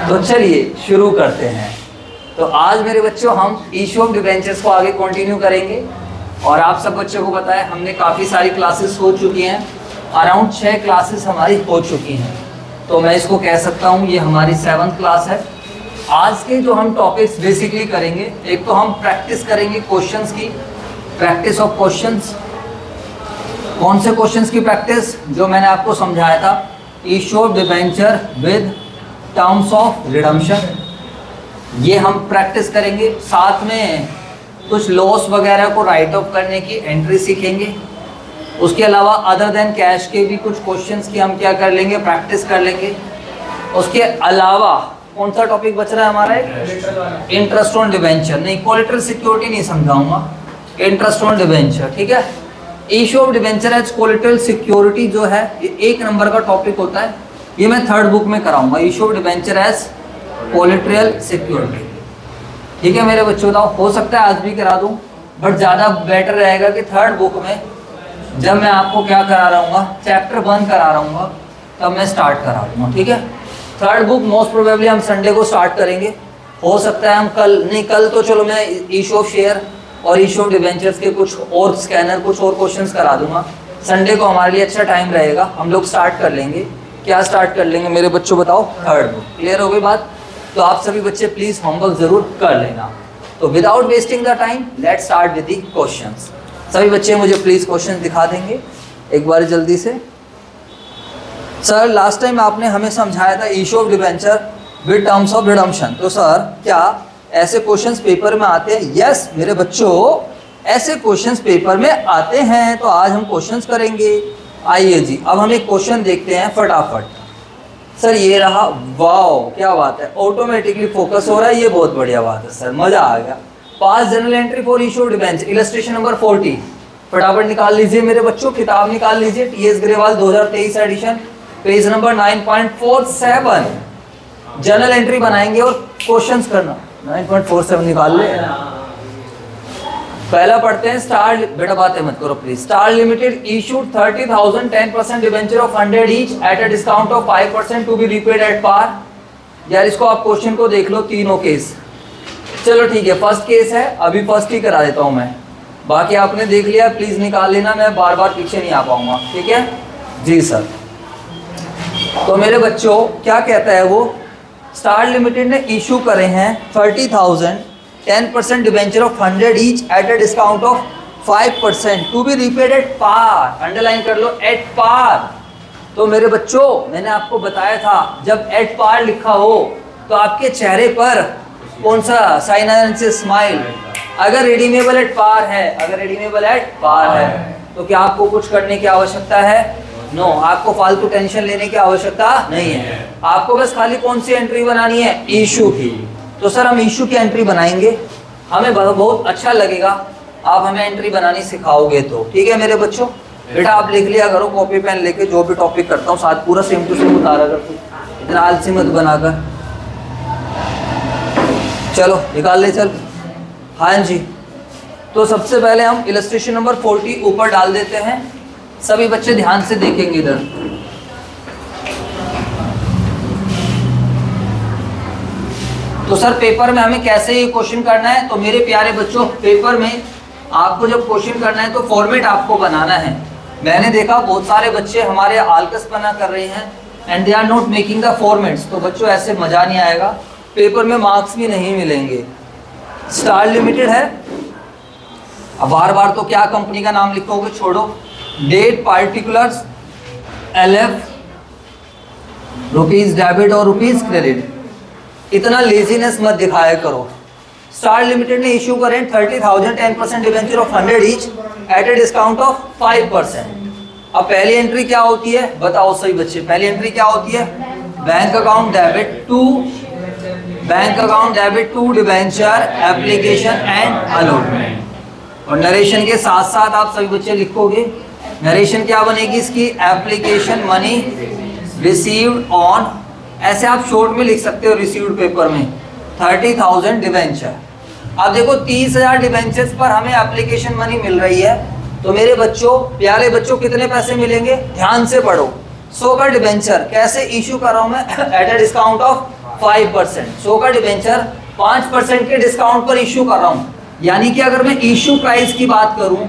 तो चलिए शुरू करते हैं। तो आज मेरे बच्चों हम इशू ऑफ डिबेंचर्स को आगे कंटिन्यू करेंगे। और आप सब बच्चों को पता है हमने काफ़ी सारी क्लासेस हो चुकी हैं, अराउंड 6 क्लासेस हमारी हो चुकी हैं। तो मैं इसको कह सकता हूँ ये हमारी 7th क्लास है। आज के जो हम टॉपिक्स बेसिकली करेंगे, एक तो हम प्रैक्टिस करेंगे क्वेश्चंस की, प्रैक्टिस ऑफ क्वेश्चंस। कौन से क्वेश्चंस की प्रैक्टिस? जो मैंने आपको समझाया था, issue of debenture with terms of redemption, ये हम प्रैक्टिस करेंगे। साथ में कुछ लॉस वगैरह को राइट ऑफ करने की एंट्री सीखेंगे। उसके अलावा अदर देन कैश के भी कुछ क्वेश्चंस की हम क्या कर लेंगे, प्रैक्टिस कर लेंगे। उसके अलावा कौन सा टॉपिक बच रहा है हमारा? इंटरेस्ट ऑन डिबेंचर, नहीं कोलेटरल सिक्योरिटी नहीं समझाऊंगा, इंटरेस्ट ऑन डिबेंचर, ठीक है। Issue of debenture as collateral security जो है ये 1 नंबर का टॉपिक होता है, ये मैं 3rd बुक में कराऊंगा, issue of debenture as collateral security, ठीक है मेरे बच्चों। बताओ, हो सकता है आज भी करा दूं, बट ज़्यादा बेटर रहेगा कि 3rd बुक में जब मैं आपको क्या करा रहूँगा, चैप्टर 1 करा रहूँगा, तब मैं स्टार्ट करा दूँगा, ठीक है। 3rd बुक मोस्ट प्रोबेबली हम संडे को स्टार्ट करेंगे। हो सकता है हम कल, नहीं कल तो चलो मैं इशू ऑफ शेयर और इशू ऑफ डिबेंचर्स के कुछ और स्कैनर, कुछ और क्वेश्चंस करा दूंगा। संडे को हमारे लिए अच्छा टाइम रहेगा, हम लोग स्टार्ट कर लेंगे। क्या स्टार्ट कर लेंगे मेरे बच्चों, बताओ? 3rd book. क्लियर हो गई बात? तो आप सभी बच्चे प्लीज़ होमवर्क ज़रूर कर लेना। तो without wasting the time let's start with the questions. सभी बच्चे मुझे प्लीज़ क्वेश्चन दिखा देंगे एक बार जल्दी से। सर लास्ट टाइम आपने हमें समझाया था issue of debenture with terms of redemption. तो सर क्या ऐसे क्वेश्चंस पेपर में आते हैं? यस मेरे बच्चों, ऐसे क्वेश्चंस पेपर में आते हैं। तो आज हम क्वेश्चंस करेंगे। आइए जी, अब हम एक क्वेश्चन देखते हैं फटाफट। सर ये रहा, वाओ क्या बात है, ऑटोमेटिकली फोकस हो रहा है, ये बहुत बढ़िया बात है सर, मजा आ गया। Pass journal entry for issue of debenture, illustration number 40। फटाफट निकाल लीजिए मेरे बच्चों, किताब निकाल लीजिए, TS Grewal 2023 edition, page number 9.47। General entry बनाएंगे और क्वेश्चंस करना। 9.47 निकाल ले। पहला पढ़ते हैं, स्टार, बेटा बातें मत करो please. Star limited issued 30,000 10% debenture of 100 each at a discount of 5% to be repaid at par. यार इसको आप क्वेश्चन को देख लो, तीनों केस। चलो ठीक है, फर्स्ट केस है, अभी फर्स्ट ही करा देता हूं मैं, बाकी आपने देख लिया, प्लीज निकाल लेना, मैं बार बार पीछे नहीं आ पाऊंगा, ठीक है जी सर। तो मेरे बच्चों क्या कहता है वो, स्टार लिमिटेड ने इशू करे हैं 30,000 10% debenture of 100 each at a discount of 5% to be repaid at par. Underline कर लो, एट पार। तो मेरे बच्चों मैंने आपको बताया था, जब एट पार लिखा हो तो आपके चेहरे पर कौन सा साइन आने से स्माइल। अगर रिडीमेबल एट पार है, अगर रिडीमेबल एट पार है तो क्या आपको कुछ करने की आवश्यकता है? नो, आपको फालतू टेंशन लेने की आवश्यकता नहीं है। आपको बस खाली कौन सी एंट्री बनानी है? इशू की। तो सर हम इशू की एंट्री बनाएंगे, हमें बहुत अच्छा लगेगा आप हमें एंट्री बनानी सिखाओगे तो, ठीक है मेरे बच्चों। बेटा आप लिख लिया करो कॉपी पेन लेके, जो भी टॉपिक करता हूँ साथ पूरा सेम टू सेम उतारा कर, तू इतना आलसी मत बनाकर। चलो निकाल ले चल। हाँ जी, तो सबसे पहले हम इलस्ट्रेशन नंबर 40 ऊपर डाल देते हैं। सभी बच्चे ध्यान से देखेंगे इधर। तो सर पेपर में हमें कैसे ये क्वेश्चन करना है? तो मेरे प्यारे बच्चों पेपर में आपको जब क्वेश्चन करना है तो फॉर्मेट आपको बनाना है। मैंने देखा बहुत सारे बच्चे हमारे आलकस बना कर रहे हैं and they are not making the formats. तो बच्चों ऐसे मजा नहीं आएगा, पेपर में मार्क्स भी नहीं मिलेंगे। स्टार लिमिटेड है, अब बार बार तो क्या कंपनी का नाम लिखोगे, छोड़ो। Date particulars LF, rupees debit और रुपीज क्रेडिट। इतना लेजीनेस मत दिखाया करो। स्टार लिमिटेड ने इश्यू करें 30,000 10% debenture of 100 each eight a discount of 5%। अब पहली एंट्री क्या होती है बताओ सही बच्चे, पहली एंट्री क्या होती है? Bank account debit to, bank account debit to debenture application and allotment. और नरेशन के साथ साथ आप सभी बच्चे लिखोगे, नरेशन क्या बनेगी इसकी? एप्लीकेशन मनी रिसीव्ड ऑन, ऐसे आप शॉर्ट में लिख सकते हो रिसीव्ड पेपर में, 30,000 डिबेंचर। अब देखो 30,000 डिबेंचर्स पर हमें एप्लीकेशन मनी मिल रही है, तो मेरे बच्चों प्यारे बच्चों कितने पैसे मिलेंगे? ध्यान से पढ़ो, 100 का डिबेंचर कैसे इशू कर रहा हूं मैं? Eight a discount of 5%। 100 का डिबेंचर 5% के डिस्काउंट पर इशू कर रहा हूं। यानी कि अगर मैं इशू प्राइस की बात करूं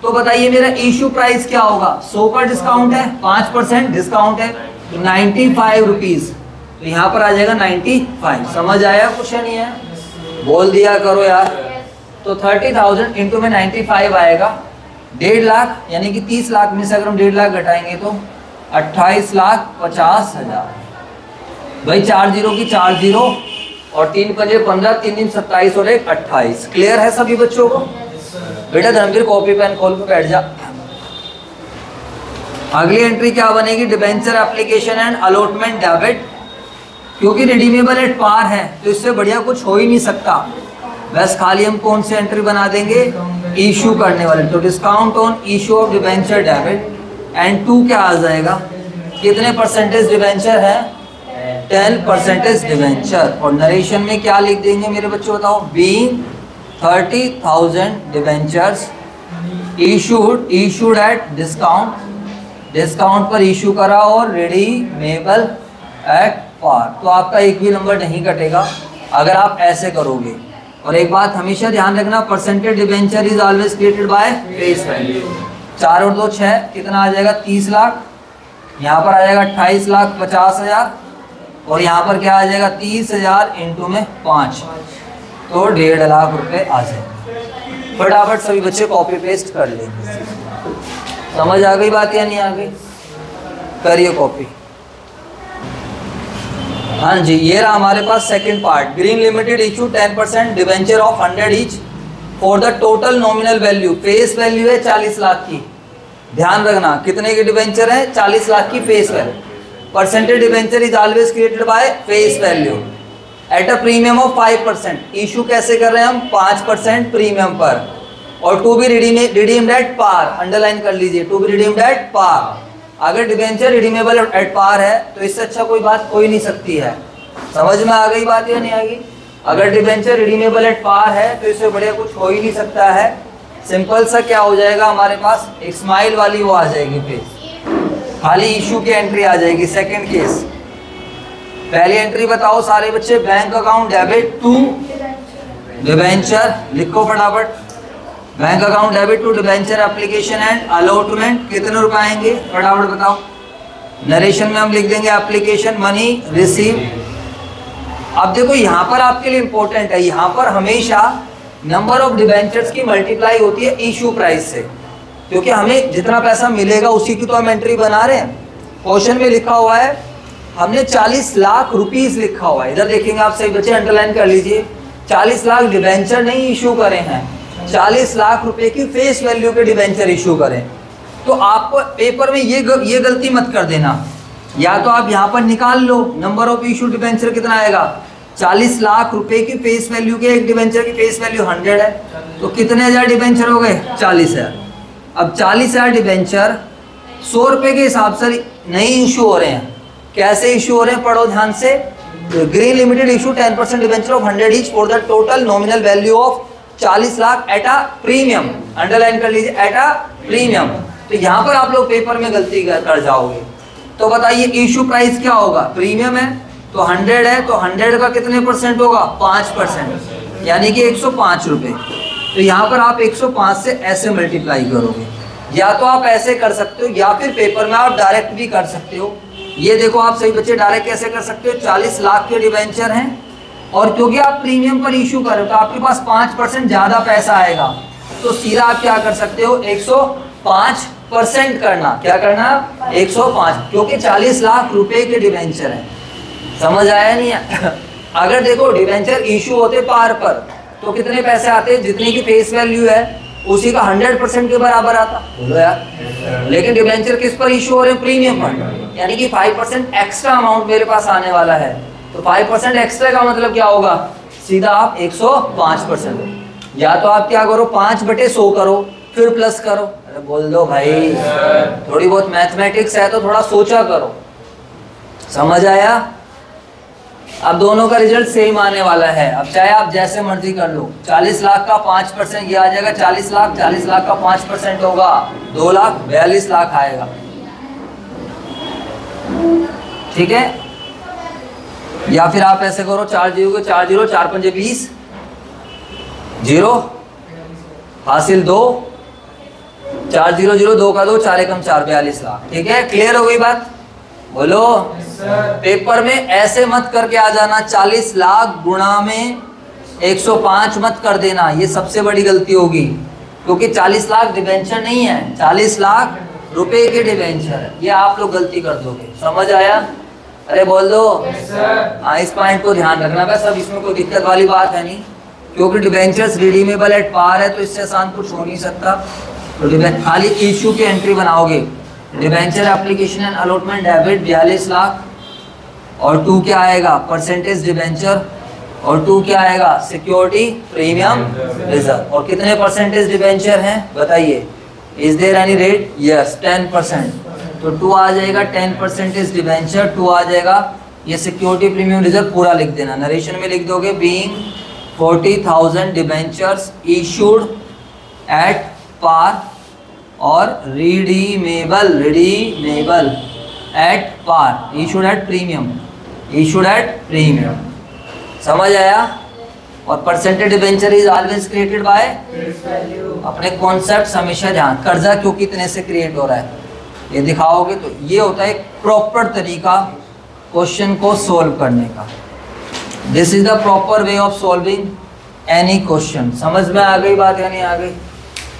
तो बताइए मेरा इशू प्राइस क्या होगा? 100 का डिस्काउंट है, 5% डिस्काउंट है, तो 95 रुपीज। तो यहाँ पर आ जाएगा 95। समझ आया? कुछ नहीं है, बोल दिया करो यार। तो 30,000 इंटू में 95 आएगा 1.5 लाख, यानी कि 30 लाख में से अगर हम 1.5 लाख घटाएंगे तो 28,50,000। भाई 4 जीरो की 4 जीरो और 3 पंजे 15, 3 दिन 27 और 1 28। क्लियर है सभी बच्चों को? बेटा धर्मवीर कॉपी पेन खोल के बैठ जा। अगली एंट्री क्या बनेगी? Debenture application and allotment debit. क्योंकि रिडीमेबल एट पार है तो इससे बढ़िया कुछ हो ही नहीं सकता। बस खाली हम कौन से एंट्री बना देंगे? इशू करने वाले। तो discount on issue of debenture debit and 2 क्या आ जाएगा? कितने परसेंटेज डिबेंचर है? 10% डिबेंचर। और नरेशन में क्या लिख देंगे मेरे बच्चों बताओ? Being 30,000 debentures issued at discount, discount पर इशू करा और रिडीमेबल एट पार। तो आपका एक भी नंबर नहीं कटेगा अगर आप ऐसे करोगे। और एक बात हमेशा ध्यान रखना, percentage debenture is always created by face value. 4 और 2 6, कितना आ जाएगा? 30 लाख। यहाँ पर आ जाएगा 28,50,000 और यहाँ पर क्या आ जाएगा? 30,000 इंटू में 5, तो 1.5 लाख रुपए आ जाएंगे। फटाफट सभी बच्चे कॉपी पेस्ट कर लेंगे। समझ आ गई बात या नहीं आ गई? करिए कॉपी। हाँ जी, ये रहा हमारे पास second part. Green limited issue 10% debenture of 100 each for the total nominal value. Face value है 40 लाख की। ध्यान रखना कितने के डिबेंचर है? 40 लाख की face value. Percentage debenture is always created by face value at a premium of 5%। Issue कैसे कर रहे हैं हम? 5% प्रीमियम पर। और to be redeemed at par, underline कर लीजिए, to be redeemed at par. अगर डिबेंचर रिडीमेबल एट पार है तो इससे अच्छा कोई बात हो ही नहीं सकती है। समझ में आ गई बात या नहीं आ गई? अगर डिबेंचर रिडीमेबल एट पार है तो इससे बढ़िया कुछ हो ही नहीं सकता है। सिंपल सा क्या हो जाएगा हमारे पास? एक स्माइल वाली वो आ जाएगी पेज, खाली इशू की एंट्री आ जाएगी। सेकंड केस, पहली एंट्री बताओ सारे बच्चे। Bank account debit to debenture, लिखो फटाफट। Bank account debit to debenture application and allotment, कितने रुपए आएंगे फटाफट बताओ। नरेशन में हम लिख देंगे एप्लीकेशन मनी रिसीव। अब देखो यहाँ पर आपके लिए इंपॉर्टेंट है, यहाँ पर हमेशा नंबर ऑफ डिबेंचर्स की मल्टीप्लाई होती है इशू प्राइस से, क्योंकि हमें जितना पैसा मिलेगा उसी की तो हम एंट्री बना रहे हैं। क्वेश्चन में लिखा हुआ है, हमने 40 लाख रुपीस लिखा हुआ है। इधर देखेंगे आप सही बच्चे, अंडरलाइन कर लीजिए। 40 लाख डिबेंचर नहीं इशू करे हैं, 40 लाख रुपए की फेस वैल्यू के डिबेंचर इशू करें। तो आपको पेपर में ये गलती मत कर देना। या तो आप यहाँ पर निकाल लो नंबर ऑफ इशू डिबेंचर कितना आएगा। 40 लाख रुपए की फेस वैल्यू के एक डिबेंचर की फेस वैल्यू 100 है, तो कितने हजार डिबेंचर हो गए? 40,000। अब 40,000 डिबेंचर 100 रुपए के हिसाब से नहीं इशू हो रहे हैं। कैसे इशू हो रहे हैं पढ़ो ध्यान से। Green limited issue 10% debenture of 100 each for the total nominal value of 40 lakh eight a premium, underline कर लीजिए, एट अ प्रीमियम। तो यहाँ पर आप लोग पेपर में गलती कर जाओगे। तो बताइए इशू प्राइस क्या होगा? प्रीमियम है तो 100 है, तो 100 का कितने परसेंट होगा? 5%, यानी कि 105 रुपए। तो यहाँ पर आप 105 से ऐसे मल्टीप्लाई करोगे। या तो आप ऐसे कर सकते हो या फिर पेपर में आप डायरेक्ट भी कर सकते हो। ये देखो आप सही बच्चे, डायरेक्ट कैसे कर सकते हो? 40 लाख के डिबेंचर हैं और क्योंकि आप प्रीमियम पर इशू कर रहे हो तो आपके पास 5% ज़्यादा पैसा आएगा, तो सीधा आप क्या कर सकते हो? 105% करना। क्या करना? 105, क्योंकि 40 लाख रुपए के डिबेंचर हैं। समझ आया नहीं है? अगर देखो डिबेंचर इशू होते पार पर तो कितने पैसे आते? जितनी की फेस वैल्यू है उसी का 100% के बराबर आता। बोलो यार। लेकिन डिबेंचर किस पर इशू हो रहे हैं? प्रीमियम पर, यानी कि 5% एक्स्ट्रा अमाउंट मेरे पास आने वाला है। तो 5% एक्स्ट्रा का मतलब क्या होगा? सीधा आप 105%। या तो आप क्या करो? 5/100 करो, फिर प्लस करो। अरे बोल दो भाई, थोड़ी बहुत मैथमेटिक्स है तो थोड़ा सोचा करो। समझ आया? अब दोनों का रिजल्ट सेम आने वाला है। अब चाहे आप जैसे मर्जी कर लो। 40 लाख का 5% ये आ जाएगा 40 लाख, 40 लाख का 5% होगा 2 लाख, 42 लाख आएगा। ठीक है, या फिर आप ऐसे करो 4 जीरो को 4 जीरो 4 पंजे 20 जीरो हासिल 2 4 0 0 2 का 2 4 एकम 4 42 लाख। ठीक है, क्लियर हो गई बात? बोलो। पेपर में ऐसे मत करके आ जाना 40 लाख गुणा में 105 मत कर देना, ये सबसे बड़ी गलती होगी, क्योंकि 40 लाख डिबेंचर नहीं है, 40 लाख रुपए के डिबेंचर है, ये आप लोग गलती कर दोगे। समझ आया? अरे बोल दो। हाँ, इस पॉइंट को ध्यान रखना बस, अब इसमें कोई दिक्कत वाली बात है नहीं, क्योंकि डिबेंचर्स रिडीमेबल एट पार है, तो इससे आसान कुछ हो नहीं सकता। तो खाली इश्यू की एंट्री बनाओगे, debenture application and allotment debit 42 lakh, और 2 क्या आएगा? परसेंटेज डिबेंचर, और 2 क्या आएगा? Security premium reserve. और कितने परसेंटेज डिबेंचर हैं बताइए? Is there any rate? Yes, 10%। तो 2 आ जाएगा 10% डिबेंचर, 2 आ जाएगा ये सिक्योरिटी प्रीमियम रिजर्व, पूरा लिख देना, नरेशन में लिख दोगे being 40,000 debentures issued at par और redeemable at par, issued at premium, issued at premium. समझ आया? और percentage debenture is always created by, अपने कॉन्सेप्ट हमेशा ध्यान, कर्जा क्यों कितने से क्रिएट हो रहा है ये दिखाओगे, तो ये होता है एक प्रॉपर तरीका क्वेश्चन को सोल्व करने का। This is the proper way of solving any question. समझ में आ गई बात या नहीं आ गई?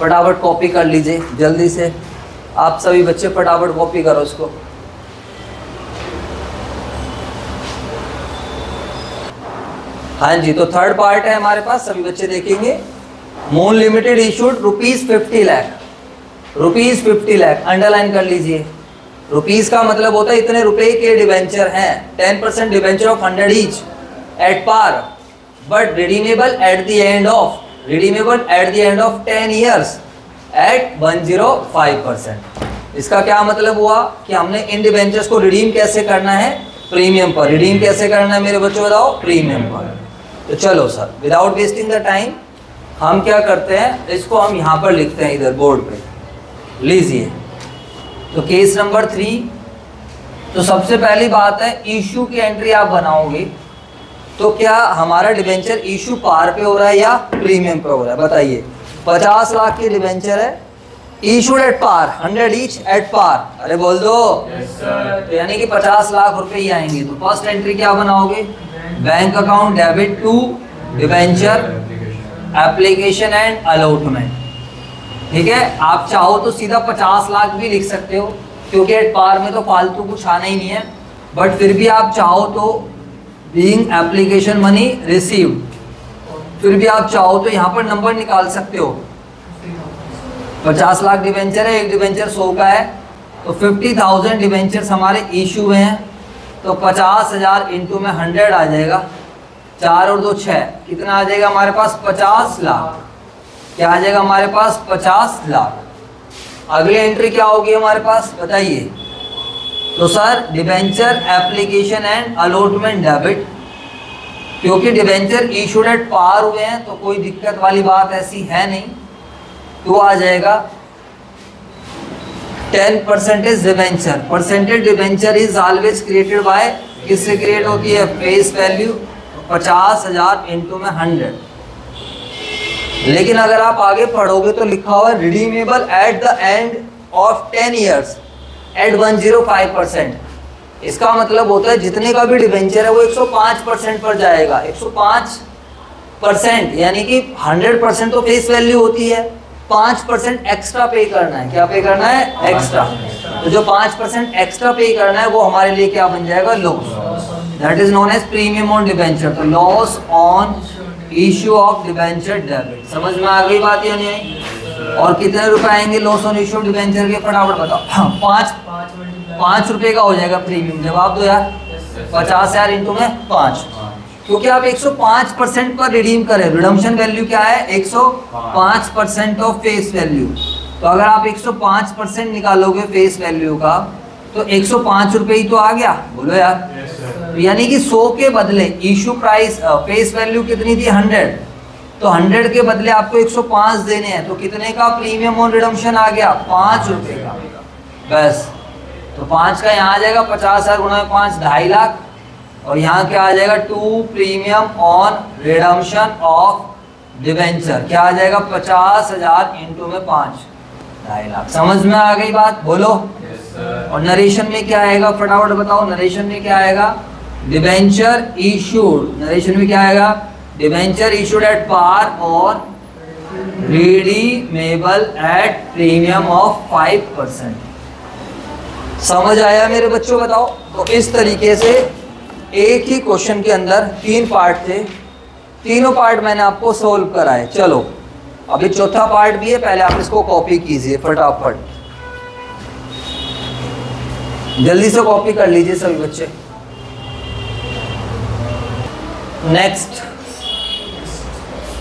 फटाफट कॉपी कर लीजिए जल्दी से, आप सभी बच्चे फटाफट कॉपी करो इसको। हाँ जी, तो थर्ड पार्ट है हमारे पास, सभी बच्चे देखेंगे। Moon limited issued ₹50 lakh, ₹50 lakh underline कर लीजिए। रुपीस का मतलब होता है इतने रुपए के डिवेंचर हैं, 10% debenture of 100 each at par, but redeemable at the end of 10 years at 105%। इसका क्या मतलब हुआ कि हमने इन डिवेंचर्स को रिडीम कैसे करना है? प्रीमियम पर। रिडीम कैसे करना है मेरे बच्चों बताओ? प्रीमियम पर। तो चलो sir, without wasting the time हम क्या करते हैं, इसको हम यहाँ पर लिखते हैं, इधर बोर्ड पे लीजिए। तो केस नंबर 3, तो सबसे पहली बात है इशू की एंट्री आप बनाओगे, तो क्या हमारा डिवेंचर इशू पार पे हो रहा है या प्रीमियम पे हो रहा है बताइए? 50 लाख की डिवेंचर है, issued at par, 100 each at par. अरे बोल दो। तो यानी कि 50 लाख रुपए ही आएंगे। तो फर्स्ट एंट्री क्या बनाओगे? Bank account debit to debenture application and allotment. ठीक है, आप चाहो तो सीधा 50 लाख भी लिख सकते हो, क्योंकि एट पार में तो फालतू कुछ आना ही नहीं है, बट फिर भी आप चाहो तो बीइंग एप्लीकेशन मनी रिसीव्ड, फिर भी आप चाहो तो यहाँ पर नंबर निकाल सकते हो। 50 लाख डिवेंचर है, एक डिवेंचर 100 का है, तो 50,000 डिवेंचर्स हमारे इशू हुए हैं, तो 50,000 इंटू में 100 आ जाएगा, 4 और 2 6, कितना आ जाएगा हमारे पास? 50 लाख। क्या आ जाएगा हमारे पास? 50 लाख। अगली एंट्री क्या होगी हमारे पास बताइए? तो sir debenture application and allotment debit, क्योंकि डिवेंचर इशूड एट पार हुए हैं तो कोई दिक्कत वाली बात ऐसी है नहीं, तो आ जाएगा 10% debenture. Percentage debenture is always created bye, किससे क्रिएट होती है? फेस वैल्यू, 50,000 इंटू में 100। लेकिन अगर आप आगे पढ़ोगे तो लिखा हुआ है redeemable at the end of 10 years at 105%। इसका मतलब होता है जितने का भी डिवेंचर है वो 105% पर जाएगा। 105% यानी कि 100% तो फेस वैल्यू होती है, 5% एक्स्ट्रा पे करना है। क्या पे करना है? एक्स्ट्रा। तो जो 5% एक्स्ट्रा पे करना है वो हमारे लिए क्या बन जाएगा? Loss. That is known as premium on debenture. तो loss on issue of debenture debit. समझ में आ गई बात या नहीं आई? और कितने रुपए आएंगे loss on issue of debenture के? फटाफट बताओ। 5 रुपए का हो जाएगा प्रीमियम। जवाब दो यार। 50,000 इंटू में 5, क्योंकि आप 105% पर रिडीम करें। रिडम्पशन वैल्यू क्या है? 105% ऑफ फेस वैल्यू। तो अगर आप 105% निकालोगे फेस वैल्यू का तो 105 रुपए ही तो आ गया। बोलो यार। तो यानी कि 100 के बदले इशू प्राइस फेस वैल्यू कितनी थी? 100। तो 100 के बदले आपको 105 देने हैं, तो कितने का प्रीमियम ऑन रिडम्पशन आ गया? 5 रुपए का। बस तो 5 का यहाँ आ जाएगा 50,000 गुणा 5 2.5 लाख, और यहाँ क्या आ जाएगा 2 premium on redemption of debenture, क्या आ जाएगा 50,000 इंटू में 5 2.5 लाख। समझ में आ गई बात? बोलो। और नरेशन में क्या आएगा फटाफट बताओ, नरेशन में क्या आएगा? डिवेंचर इशूड, नरेशन में क्या आएगा? डिवेंचर इशूड एट पार और रिडीमेबल एट प्रीमियम ऑफ 5%। समझ आया मेरे बच्चों? बताओ। तो इस तरीके से एक ही क्वेश्चन के अंदर 3 पार्ट थे, तीनों पार्ट मैंने आपको सोल्व कराए। चलो अभी चौथा पार्ट भी है, पहले आप इसको कॉपी कीजिए फटाफट, जल्दी से कॉपी कर लीजिए सभी बच्चे। Next,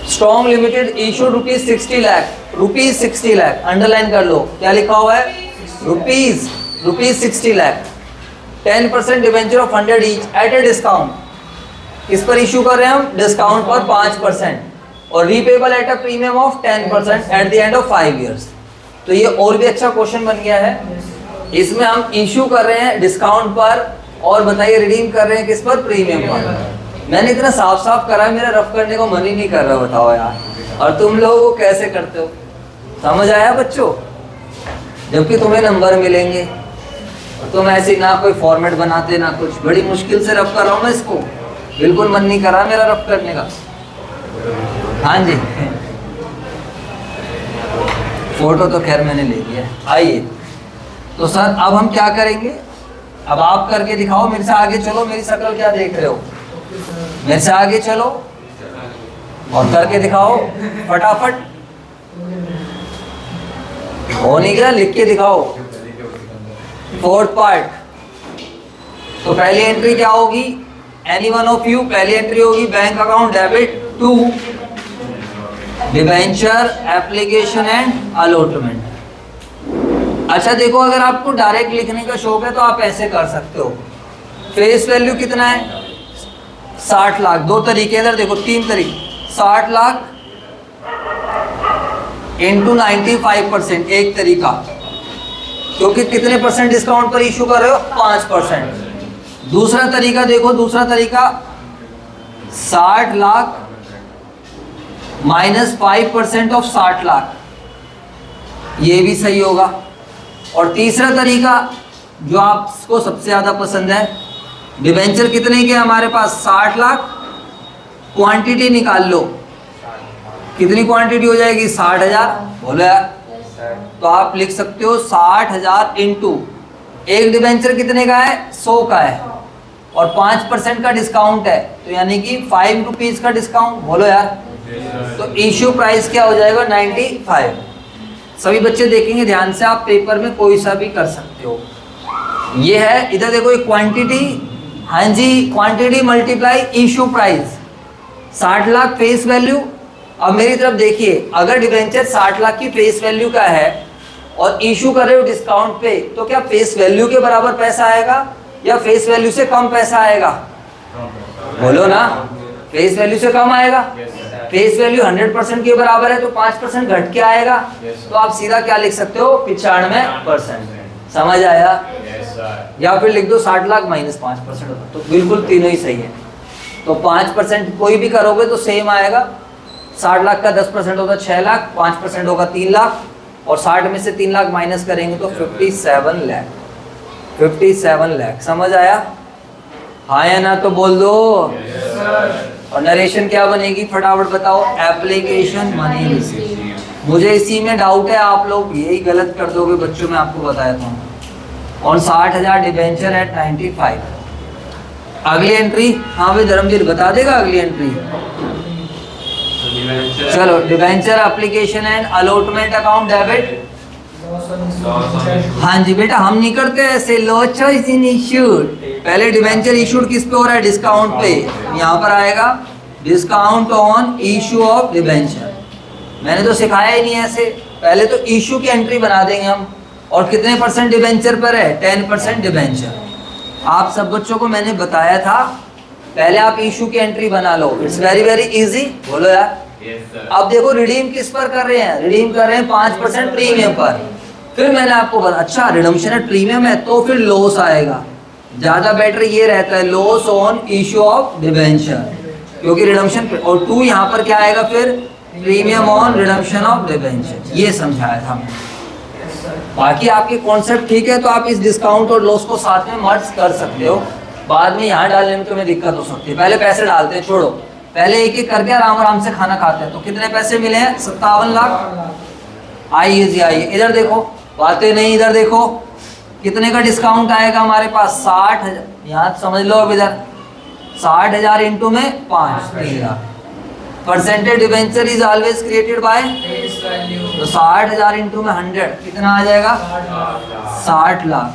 strong limited issue ₹60 lakh, ₹60 lakh underline कर लो, क्या लिखा हुआ है? ₹60 lakh, 10% debenture of 100 each eight a discount. इस पर इशू कर रहे हैं हम डिस्काउंट पर 5%, और repayable eight a premium of 10% eight the end of 5 years. तो ये और भी अच्छा क्वेश्चन बन गया है। इसमें हम इशू कर रहे हैं डिस्काउंट पर, और बताइए रिडीम कर रहे हैं किस पर? प्रीमियम पर। मैंने इतना साफ साफ करा है, मेरा रफ करने को मन ही नहीं कर रहा, बताओ यार। और तुम लोगों को कैसे करते हो? समझ आया बच्चों? जबकि तुम्हें नंबर मिलेंगे, तुम ऐसे ना कोई फॉर्मेट बनाते ना कुछ, बड़ी मुश्किल से रफ कर रहा हूँ मैं इसको, बिल्कुल मन नहीं कर रहा मेरा रफ करने का। हाँ जी, फोटो तो खैर मैंने ले लिया। आइए तो सर अब हम क्या करेंगे? अब आप करके दिखाओ, मेरे से आगे चलो, मेरी शक्ल क्या देख रहे हो? मेरे से आगे चलो और करके दिखाओ फटाफट। हो नहीं गया? लिख के दिखाओ। 4th पार्ट, तो पहली एंट्री क्या होगी? एनी वन ऑफ यू, पहली एंट्री होगी bank account debit to debenture application and allotment. अच्छा देखो, अगर आपको डायरेक्ट लिखने का शौक है तो आप ऐसे कर सकते हो। फेस वैल्यू कितना है? 60 लाख। 2 तरीके, इधर देखो 3 तरीके। 60 लाख इंटू 95%, एक तरीका, क्योंकि कितने परसेंट डिस्काउंट पर इशू कर रहे हो? 5%। दूसरा तरीका देखो, दूसरा तरीका 60 लाख माइनस 5% ऑफ 60 लाख, ये भी सही होगा। और तीसरा तरीका जो आपको सबसे ज्यादा पसंद है, डिवेंचर कितने के हमारे पास? 60 लाख, क्वांटिटी निकाल लो, कितनी क्वांटिटी हो जाएगी? 60,000। बोलो यार। तो आप लिख सकते हो 60,000 इंटू, एक डिवेंचर कितने का है? 100 का है, और 5% का डिस्काउंट है, तो यानी कि 5 रुपीज का डिस्काउंट। बोलो यार। तो इश्यू प्राइस क्या हो जाएगा? 95। सभी बच्चे देखेंगे ध्यान से, आप पेपर में कोई सा भी कर सकते हो। ये है, इधर देखो ये क्वांटिटी, हाँ जी, quantity multiply issue price, 60 lakh face value. अब मेरी तरफ देखिए, अगर डिवेंचर 60 लाख की फेस वैल्यू का है और इशू कर रहे हो डिस्काउंट पे, तो क्या फेस वैल्यू के बराबर पैसा आएगा या फेस वैल्यू से कम पैसा आएगा? बोलो ना, फेस वैल्यू से कम आएगा। फेस वैल्यू 100% के बराबर है, तो 5% घट के आएगा। तो आप सीधा क्या लिख सकते हो? 95%। समझ आया? या फिर लिख दो 60 लाख माइनस 5% होगा, तो बिल्कुल तीनों ही सही है। तो 5% कोई भी करोगे तो सेम आएगा। 60 लाख का 10% होगा 6 लाख, 5% होगा 3 लाख, और 60 में से 3 लाख माइनस करेंगे तो 57 लाख। 57 लाख। समझ आया? हाँ या ना तो बोल दो। और नरेशन क्या बनेगी फटाफट बताओ? Application money receive. मुझे इसी में डाउट है, आप लोग यही गलत कर दोगे बच्चों, मैं आपको बताया था। और 60,000 डिवेंचर एट 95। अगली एंट्री, हाँ भाई धर्मवीर बता देगा अगली एंट्री। चलो, debenture application and allotment account debit. हाँ जी बेटा, हम नहीं करते ऐसे। लो चॉइस इन इश्यूड, पहले डिवेंचर इशूड किस पे हो रहा है? डिस्काउंट पे। यहाँ पर आएगा discount on issue of debenture. मैंने तो सिखाया ही नहीं ऐसे, पहले तो इशू की एंट्री बना देंगे हम। और कितने परसेंट डिवेंचर पर है? 10% डिवेंचर। आप सब बच्चों को मैंने बताया था, पहले आप इशू की एंट्री बना लो। It's very very easy. बोलो यार। अब देखो रिडीम किस पर कर रहे हैं? रिडीम कर रहे हैं 5% प्रीमियम पर। फिर मैंने आपको बताया अच्छा रिडम्पशन एट प्रीमियम है तो फिर लॉस आएगा, ज्यादा बेटर ये रहता है loss on issue of debenture, क्योंकि रिडम्पशन और 2 यहाँ पर क्या आएगा फिर premium on redemption of debenture, ये समझाया था मैंने। बाकी आपके कॉन्सेप्ट ठीक है तो आप इस डिस्काउंट और लॉस को साथ में मर्ज कर सकते हो, बाद में यहाँ डालने में तुम्हें दिक्कत हो सकती है। पहले पैसे डालते हैं, छोड़ो, पहले एक एक करके आराम आराम से खाना खाते हैं। तो कितने पैसे मिले हैं? 57 लाख। आइए जी आइए, इधर देखो, बातें नहीं, इधर देखो कितने का डिस्काउंट आएगा हमारे पास 60,000, यहाँ समझ लो अब इधर 60,000 इंटू में 5 3 lakh. Percentage debenture is always created bye, तो 60,000 इंटू में 100 कितना आ जाएगा? 60 lakh.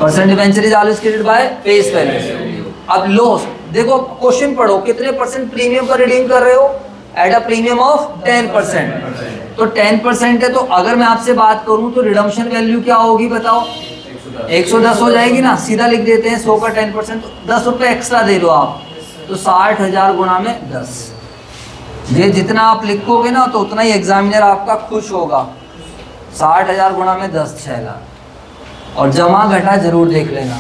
Percent debenture is always created by face value. अब लॉस देखो, क्वेश्चन पढ़ो, कितने परसेंट प्रीमियम पर रिडीम कर रहे हो? Eight a premium of 10%। तो 10% है, तो अगर मैं आपसे बात करूं तो रिडम्पशन वैल्यू क्या होगी बताओ? 110 हो जाएगी ना, सीधा लिख देते हैं 100 का 10%, तो 10 रुपये एक्स्ट्रा दे दो आप, तो 60,000 गुणा में 10। ये जितना आप लिखोगे ना तो उतना ही एग्जामिनर आपका खुश होगा। 60,000 गुणा में 10 6 लाख। और जमा घटा जरूर देख लेना।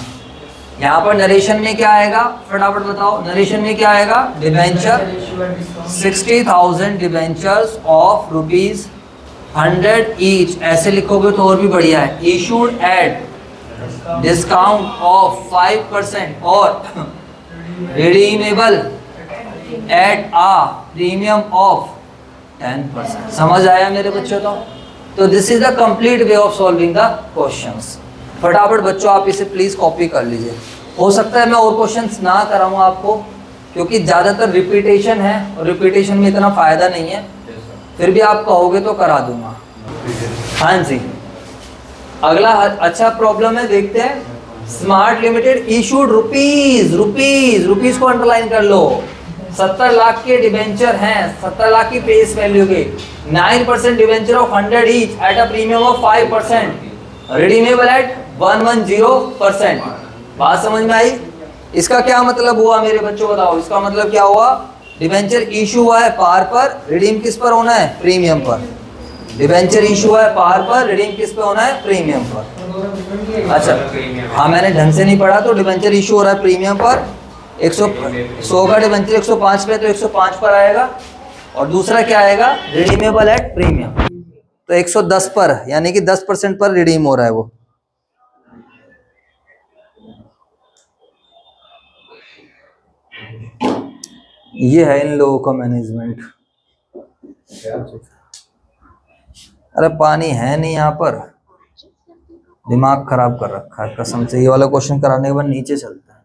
यहाँ पर नरेशन में क्या आएगा फटाफट बताओ? नरेशन में क्या आएगा? डिबेंचर 60,000 डिबेंचर्स ऑफ ₹100 ईच, ऐसे लिखोगे तो और भी बढ़िया है। इशूड एट डिस्काउंट ऑफ 5% और redeemable at a premium of 10%। समझ आया मेरे बच्चों? तो this is the complete way of solving the questions. फटाफट बच्चों आप इसे प्लीज कॉपी कर लीजिए। हो सकता है मैं और क्वेश्चंस ना कराऊं आपको, क्योंकि ज़्यादातर रिपीटेशन है और रिपीटेशन में इतना फ़ायदा नहीं है, फिर भी आप कहोगे तो करा दूंगा। हाँ जी, अगला अच्छा प्रॉब्लम है, देखते हैं। स्मार्ट लिमिटेड इशूड रुपीज को अंडरलाइन कर लो। 70 लाख के डिबेंचर हैं, 70 लाख की फेस वैल्यू के, 9% debenture of 100 each at a premium of 5%, redeemable eight 110%। बात समझ में आई? इसका क्या मतलब हुआ मेरे बच्चों बताओ? इसका मतलब क्या हुआ? डिबेंचर इशू हुआ है पार पर, रिडीम किस पर होना है? प्रीमियम पर। डिबेंचर इशू है पार पर, रिडीम किस पे होना है? प्रीमियम पर। अच्छा हाँ, मैंने ढंग से नहीं पढ़ा, तो डिबेंचर इशू हो रहा है प्रीमियम पर, 100 का डिबेंचर 105 पे, तो 105 पर आएगा। और दूसरा क्या आएगा? रिडीमेबल एट प्रीमियम, तो 110 पर, यानी कि 10% पर रिडीम हो रहा है वो। ये है इन लोगों का मैनेजमेंट। अरे पानी है नहीं यहाँ पर, दिमाग खराब कर रखा है कसम से। ये वाला क्वेश्चन कराने के बाद नीचे चलता है।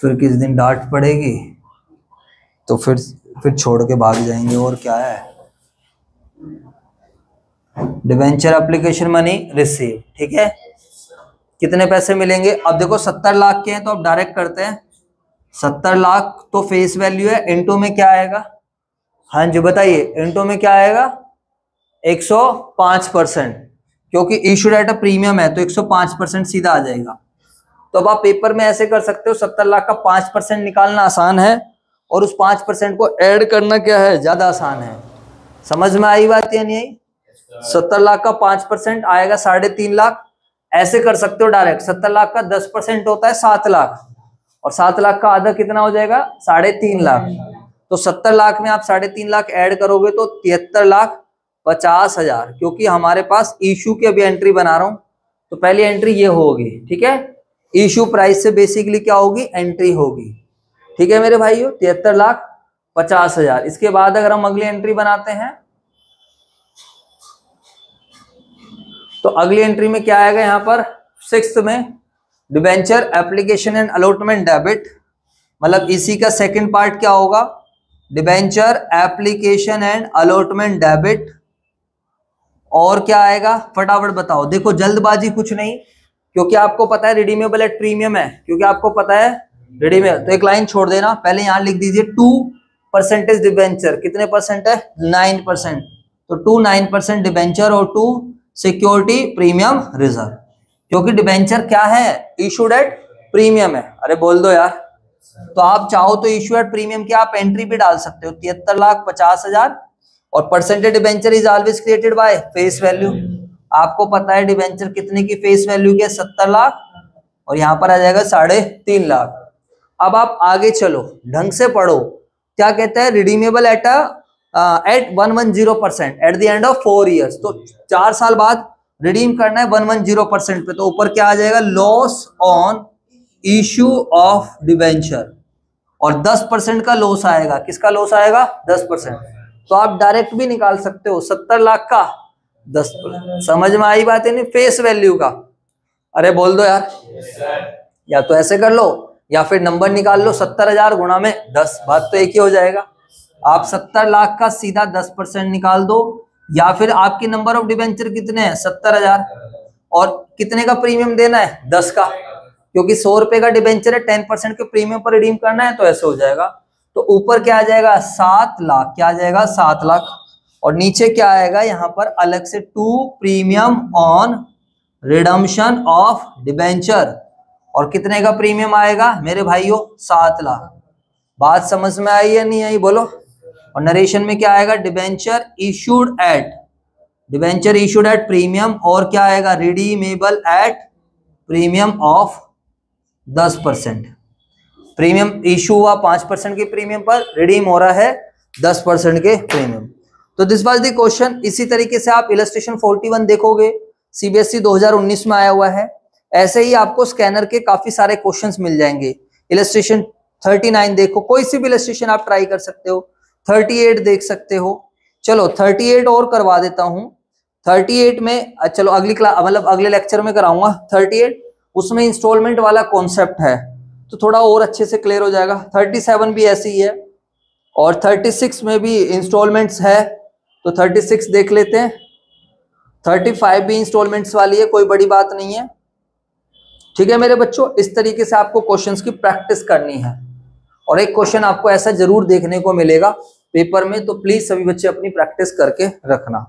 फिर किस दिन डांट पड़ेगी तो फिर छोड़ के भाग जाएंगे, और क्या है। डिबेंचर एप्लीकेशन मनी रिसीव, ठीक है, कितने पैसे मिलेंगे? अब देखो 70 लाख के हैं तो अब डायरेक्ट करते हैं। 70 लाख तो फेस वैल्यू है, इनटू में क्या आएगा? हाँ जी बताइए, इनटू में क्या आएगा? 105%, क्योंकि इशूड एट अ प्रीमियम है तो 105% सीधा आ जाएगा। तो अब आप पेपर में ऐसे कर सकते हो, 70 लाख का 5% निकालना आसान है और उस 5% को ऐड करना क्या है? ज्यादा आसान है। समझ में आई बात या नहीं आई? 70 लाख का 5% आएगा 3.5 लाख। ऐसे कर सकते हो डायरेक्ट, 70 लाख का 10% होता है 7 लाख, और 7 लाख का आधा कितना हो जाएगा? 3.5 लाख। तो 70 लाख में आप 3.5 लाख ऐड करोगे तो 73,50,000, क्योंकि हमारे पास इशू की अभी एंट्री बना रहा हूं, तो पहली एंट्री ये होगी, ठीक है। इशू प्राइस से बेसिकली क्या होगी? एंट्री होगी, ठीक है मेरे भाइयों, 73,50,000। इसके बाद अगर हम अगली एंट्री बनाते हैं तो अगली एंट्री में क्या आएगा? यहाँ पर 6th में debenture application and allotment debit, मतलब इसी का सेकंड पार्ट क्या होगा? Debenture application and allotment debit. और क्या आएगा फटाफट बताओ? देखो जल्दबाजी कुछ नहीं, क्योंकि आपको पता है रिडीमेबल एट प्रीमियम है, क्योंकि आपको पता है रिडीमेबल, तो एक लाइन छोड़ देना, पहले यहां लिख दीजिए 2% डिबेंचर। कितने परसेंट है? 9%। तो 9% डिबेंचर और 2 सिक्योरिटी प्रीमियम रिजर्व, क्योंकि डिबेंचर क्या है? इशूड एट प्रीमियम है। अरे बोल दो यार, तो आप चाहो तो इश्यू एट प्रीमियम की आप एंट्री भी डाल सकते हो 73,50,000 और percentage debenture is always created by face value. आपको पता है डिबेंचर कितने की फेस वैल्यू के 70 लाख और यहाँ पर आ जाएगा 3.5 लाख। अब आप आगे चलो, ढंग से पढ़ो, क्या कहता है, redeemable eight 110% eight the end of 4 years. तो 4 साल बाद रिडीम करना है 110% पे, तो ऊपर क्या आ जाएगा, loss on issue of debenture और 10% का लॉस आएगा। किसका लॉस आएगा, 10%। तो आप डायरेक्ट भी निकाल सकते हो 70 लाख का 10%। समझ में आई बात है नहीं, फेस वैल्यू का। अरे बोल दो यार, या तो ऐसे कर लो या फिर नंबर निकाल लो 70,000 गुणा में 10, बात तो एक ही हो जाएगा। आप 70 लाख का सीधा 10% निकाल दो, या फिर आपके नंबर ऑफ डिबेंचर कितने हैं 70,000 और कितने का प्रीमियम देना है 10 का, क्योंकि 100 रुपए का डिबेंचर है, 10% के प्रीमियम पर रिडीम करना है, तो ऐसे हो जाएगा। तो ऊपर क्या आ जाएगा 7 लाख, क्या आ जाएगा 7 लाख और नीचे क्या आएगा यहाँ पर अलग से to premium on redemption of debenture और कितने का प्रीमियम आएगा मेरे भाइयों 7 लाख। बात समझ में आई या नहीं आई बोलो। और नरेशन में क्या आएगा, डिबेंचर इशूड एट प्रीमियम और क्या आएगा redeemable at premium of 10%। Premium issue हुआ 5% के प्रीमियम पर, रिडीम हो रहा है 10% के प्रीमियम। तो दिस वाज द क्वेश्चन। इसी तरीके से आप इलस्ट्रेशन 41 देखोगे, सीबीएसई 2019 में आया हुआ है। ऐसे ही आपको स्कैनर के काफी सारे क्वेश्चंस मिल जाएंगे। इलस्ट्रेशन 39 देखो, कोई सी भी इलस्ट्रेशन आप ट्राई कर सकते हो। 38 देख सकते हो। चलो 38 और करवा देता हूं। 38 में चलो अगली क्लास मतलब अगले लेक्चर में कराऊंगा 38, उसमें इंस्टॉलमेंट वाला कॉन्सेप्ट है तो थोड़ा और अच्छे से क्लियर हो जाएगा। 37 भी ऐसी ही है और 36 में भी इंस्टॉलमेंट्स है, तो 36 देख लेते हैं। 35 भी इंस्टॉलमेंट्स वाली है, कोई बड़ी बात नहीं है। ठीक है मेरे बच्चों, इस तरीके से आपको क्वेश्चंस की प्रैक्टिस करनी है और एक क्वेश्चन आपको ऐसा जरूर देखने को मिलेगा पेपर में, तो प्लीज सभी बच्चे अपनी प्रैक्टिस करके रखना।